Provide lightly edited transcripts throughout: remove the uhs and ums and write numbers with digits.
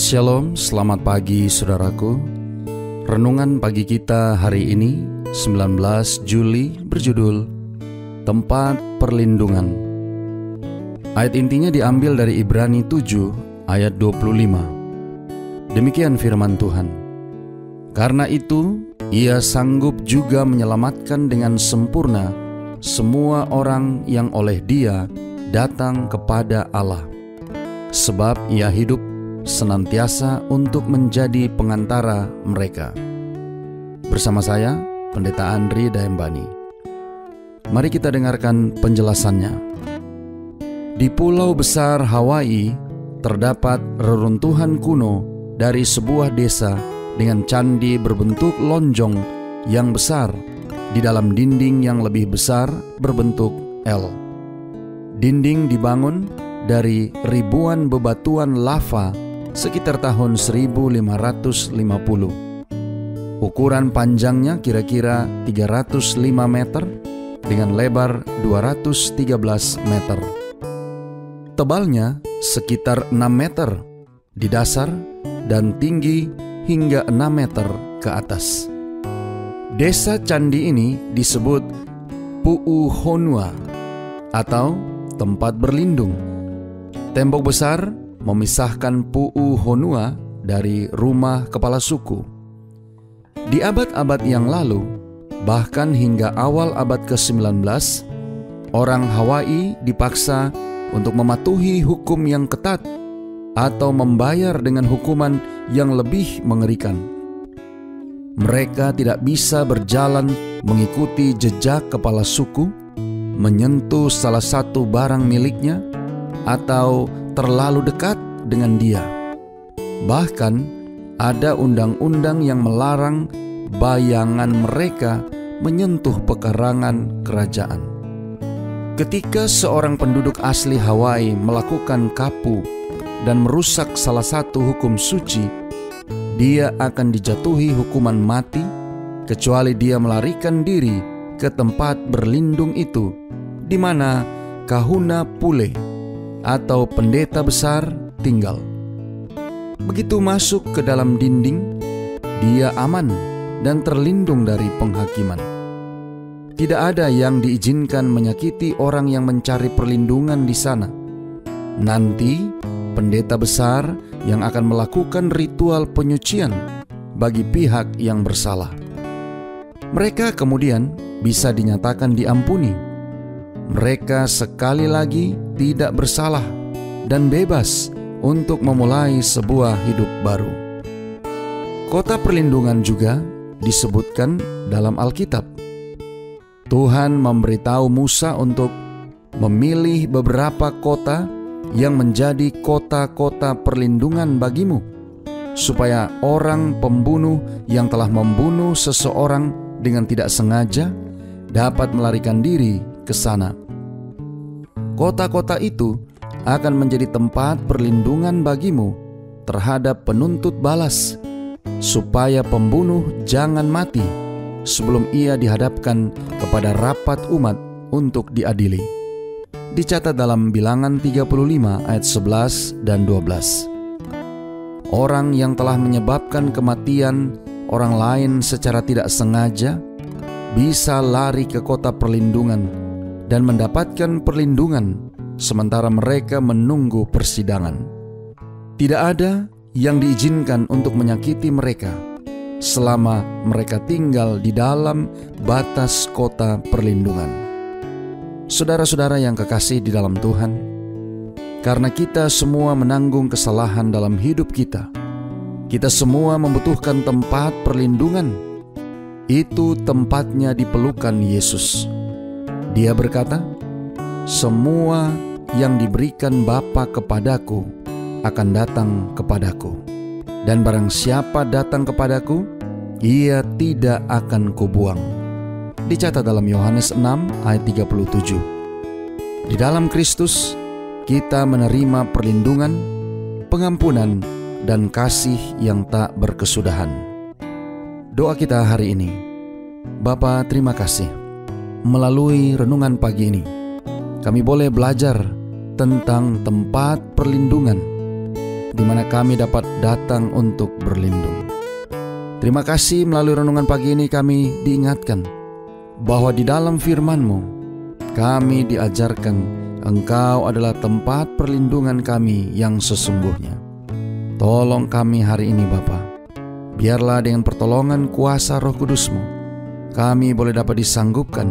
Shalom, selamat pagi saudaraku. Renungan pagi kita hari ini 19 Juli berjudul Tempat Perlindungan. Ayat intinya diambil dari Ibrani 7 ayat 25. Demikian firman Tuhan. Karena itu, Ia sanggup juga menyelamatkan dengan sempurna semua orang yang oleh Dia datang kepada Allah. Sebab Ia hidup senantiasa untuk menjadi pengantara mereka. Bersama saya, Pendeta Andri Daembani. Mari kita dengarkan penjelasannya. Di pulau besar Hawaii terdapat reruntuhan kuno dari sebuah desa dengan candi berbentuk lonjong yang besar di dalam dinding yang lebih besar berbentuk L. Dinding dibangun dari ribuan bebatuan lava sekitar tahun 1550. Ukuran panjangnya kira-kira 305 meter dengan lebar 213 meter. Tebalnya sekitar 6 meter di dasar dan tinggi hingga 6 meter ke atas. Desa candi ini disebut Pu'u Honua atau tempat berlindung. Tembok besar memisahkan Pu'u Honua dari rumah kepala suku. Di abad-abad yang lalu, bahkan hingga awal abad ke-19, orang Hawaii dipaksa untuk mematuhi hukum yang ketat atau membayar dengan hukuman yang lebih mengerikan. Mereka tidak bisa berjalan mengikuti jejak kepala suku, menyentuh salah satu barang miliknya, atau terlalu dekat dengan dia. Bahkan ada undang-undang yang melarang bayangan mereka menyentuh pekarangan kerajaan. Ketika seorang penduduk asli Hawaii melakukan kapu dan merusak salah satu hukum suci, dia akan dijatuhi hukuman mati kecuali dia melarikan diri ke tempat berlindung itu, di mana kahuna pule atau pendeta besar tinggal. Begitu masuk ke dalam dinding, dia aman dan terlindung dari penghakiman. Tidak ada yang diizinkan menyakiti orang yang mencari perlindungan di sana. Nanti, pendeta besar yang akan melakukan ritual penyucian bagi pihak yang bersalah. Mereka kemudian bisa dinyatakan diampuni. Mereka sekali lagi tidak bersalah dan bebas untuk memulai sebuah hidup baru. Kota perlindungan juga disebutkan dalam Alkitab. Tuhan memberitahu Musa untuk memilih beberapa kota yang menjadi kota-kota perlindungan bagimu, supaya orang pembunuh yang telah membunuh seseorang dengan tidak sengaja dapat melarikan diri ke sana. Kota-kota itu akan menjadi tempat perlindungan bagimu terhadap penuntut balas, supaya pembunuh jangan mati sebelum ia dihadapkan kepada rapat umat untuk diadili. Dicatat dalam Bilangan 35 ayat 11 dan 12. Orang yang telah menyebabkan kematian orang lain secara tidak sengaja bisa lari ke kota perlindungan dan mendapatkan perlindungan sementara mereka menunggu persidangan. Tidak ada yang diizinkan untuk menyakiti mereka selama mereka tinggal di dalam batas kota perlindungan. Saudara-saudara yang kekasih di dalam Tuhan, karena kita semua menanggung kesalahan dalam hidup kita, kita semua membutuhkan tempat perlindungan. Itu tempatnya di pelukan Yesus. Dia berkata, "Semua yang diberikan Bapa kepadaku akan datang kepadaku, dan barang siapa datang kepadaku, ia tidak akan kubuang." Dicatat dalam Yohanes 6 ayat 37. Di dalam Kristus, kita menerima perlindungan, pengampunan, dan kasih yang tak berkesudahan. Doa kita hari ini. Bapa, terima kasih. Melalui renungan pagi ini, kami boleh belajar tentang tempat perlindungan di mana kami dapat datang untuk berlindung. Terima kasih melalui renungan pagi ini kami diingatkan bahwa di dalam firman-Mu kami diajarkan Engkau adalah tempat perlindungan kami yang sesungguhnya. Tolong kami hari ini Bapa, biarlah dengan pertolongan kuasa Roh Kudus-Mu kami boleh dapat disanggupkan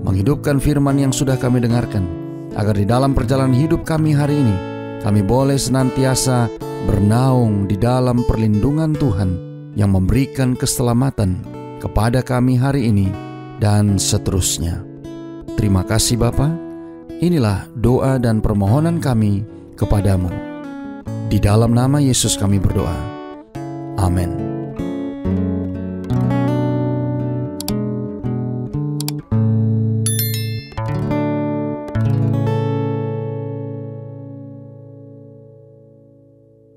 menghidupkan firman yang sudah kami dengarkan, agar di dalam perjalanan hidup kami hari ini kami boleh senantiasa bernaung di dalam perlindungan Tuhan yang memberikan keselamatan kepada kami hari ini dan seterusnya. Terima kasih Bapa. Inilah doa dan permohonan kami kepadamu. Di dalam nama Yesus kami berdoa. Amin.